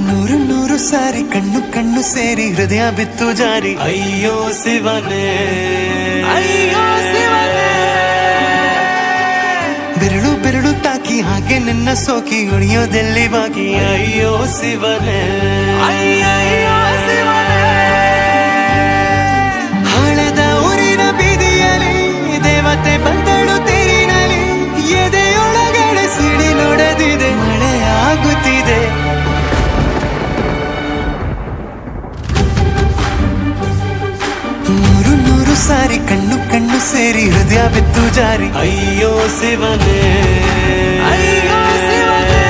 ನೂರು ನೂರು ಸಾರಿ ಕಣ್ಣು ಕಣ್ಣು ಸೇರಿ ಹೃದಯ ಬಿತ್ತು ಜಾರಿ ಅಯ್ಯೋ ಶಿವನೇ ಅಯ್ಯೋ ಶಿವನೇ ಬೆರಳು ಬೆರಳು ತಾಕಿ ಹಾಗೆ ನಿನ್ನ ಸೋಕಿ ಉಳಿಯೋದೆಲ್ಲಿ ಬಾಕಿ ಅಯ್ಯೋ ಶಿವನೇ ಅಯ್ಯಯ್ಯೋ ಶಿವನೇ ಹಣದ ಊರಿನ ಬೀದಿಯಲ್ಲಿ ದೇವತೆ ಬಂದಳು ತೇರಿನಲ್ಲಿ ಎದೆಯೊಳಗಡೆ ಸಿಡಿ ನೋಡದಿದೆ ಮಳೆ ಆಗುತ್ತಿದೆ ನೂರು ನೂರು ಸಾರಿ ಕಣ್ಣು ಕಣ್ಣು ಸೇರಿ ಹೃದಯ ಬಿತ್ತು ಜಾರಿ ಅಯ್ಯೋ ಶಿವನೇ ಅಯ್ಯೋ ಶಿವನೇ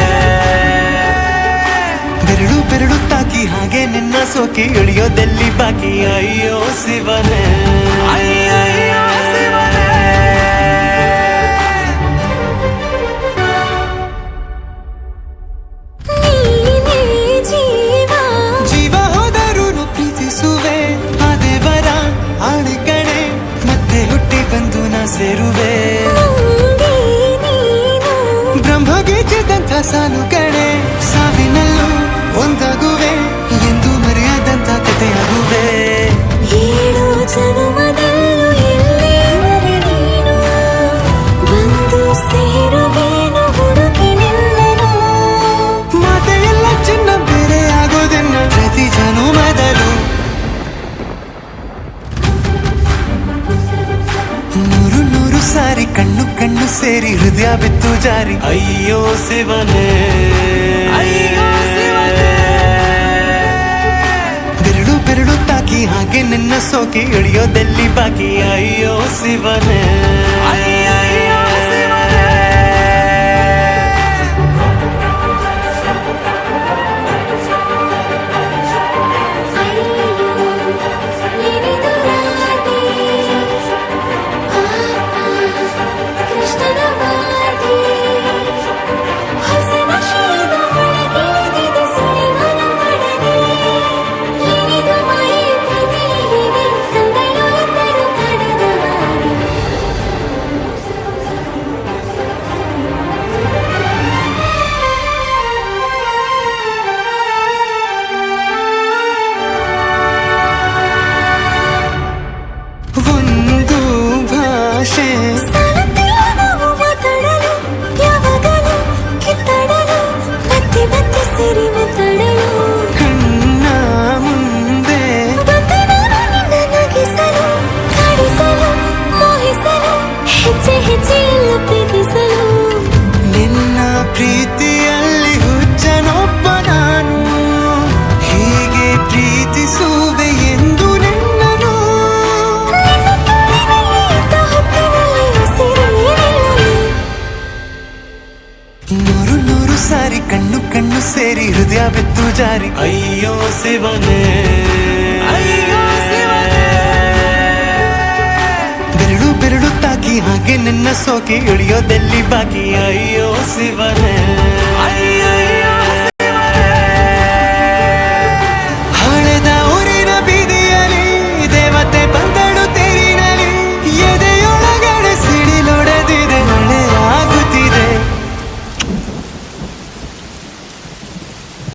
ಬೆರಳು ಬೆರಳು ತಾಕಿ ಹಾಗೆ ನಿನ್ನ ಸೋಕಿ ಇಳಿಯೋದೆಲ್ಲಿ ಬಾಕಿ ಅಯ್ಯೋ ಶಿವನೇ ಅಯ್ಯಯ್ಯೋ ಶಿವನೇ ಜೀವ ಹೋದರೂ ಪ್ರೀತಿಸುವೆ ಅದೇವರ ಆಣೆ ಕಣೆ ಮತ್ತೆ ಹುಟ್ಟಿ ಬಂದು ನಾ ಸೇರುವೆ ಬ್ರಹ್ಮಗೀಚಿದಂಥ ಸಾಲು ಕಣೆ ಸಾವಿನಲ್ಲೂ ಒಂದಾಗುವೆ ಎಂದು ಮರೆಯದಂಥ ಕಥೆಯಾಗುವೆ ಏಳು ಜನುಮದಲ್ಲೂ ಎಲ್ಲೇ ನೀನು ಬಂದು ಸೇರುವೇನು ಹುಡುಕಿ ನಿಲ್ಲನು ಮಾತೆಯೆಲ್ಲ ಚಿನ್ನ ಬೇರೆ ಆಗೋದನ್ನ ಪ್ರತಿ ಜನುಮದಲ್ಲೂ ನೂರು ನೂರು ಸಾರಿ ಕಣ್ಣು ಕಣ್ಣು ಸೇರಿ ಹೃದಯ ಬಿತ್ತು ಜಾರಿ ಅಯ್ಯೋ ಶಿವನೇ ಅಯ್ಯೋ ಶಿವನೇ ಬೆರಳು ಬೆರಳು ತಾಕಿ ಹಾಗೆ ನಿನ್ನ ಸೋಕಿ ಇಳಿಯೋದೆಲ್ಲಿ ಬಾಕಿ ಅಯ್ಯೋ ಶಿವನೇ ಅಯ್ಯಯ್ಯೋ ಶಿವನೇ ಒಂದು ಭಾಷೆ ಮಾತಾಡಲು ಯಾವಾಗಲೂ ಕಿತ್ತಾಡಲು ಮತ್ತೆ ಮತ್ತೆ ಸೇರಿ ಮಾತಾಡಲು ಕಣ್ಣ ಮುಂದೆ ಬಂದೆ ನಾನು ನಿನ್ನ ನಗಿಸಲು ಕಾಡಿಸಲು ಮೋಹಿಸಲು ಹೆಜ್ಜೆ ಹೆಜ್ಜೆಯೆಲ್ಲ ಪ್ರೀತಿಸಲು ನಿನ್ನ ಪ್ರೀತಿಯಲ್ಲಿ ಹುಚ್ಚನೊಬ್ಬ ನಾನು ಹೀಗೆ ಪ್ರೀತಿಸುವೆ ಎಂದು ನಿನ್ನನು ನಿನ್ನ ತೋಳಿನಲ್ಲಿ ಇದ್ದ ಹೊತ್ತಿನಲ್ಲಿ ಉಸಿರೇ ನಿಲ್ಲಲು ನೂರು ನೂರು ಸಾರಿ ಕಣ್ಣು ಕಣ್ಣು ಸೇರಿ ಹೃದಯ ಬಿತ್ತು ಜಾರಿ ಅಯ್ಯೋ ಶಿವನೇ ಅಯ್ಯೋ ಶಿವನೇ ಬೆರಳು ಬೆರಳು ತಾಕಿ ಹಾಗೆ ನಿನ್ನ ಸೋಕಿ ಇಳಿಯೋದೆಲ್ಲಿ ಬಾಕಿ ಅಯ್ಯೋ ಶಿವನೇ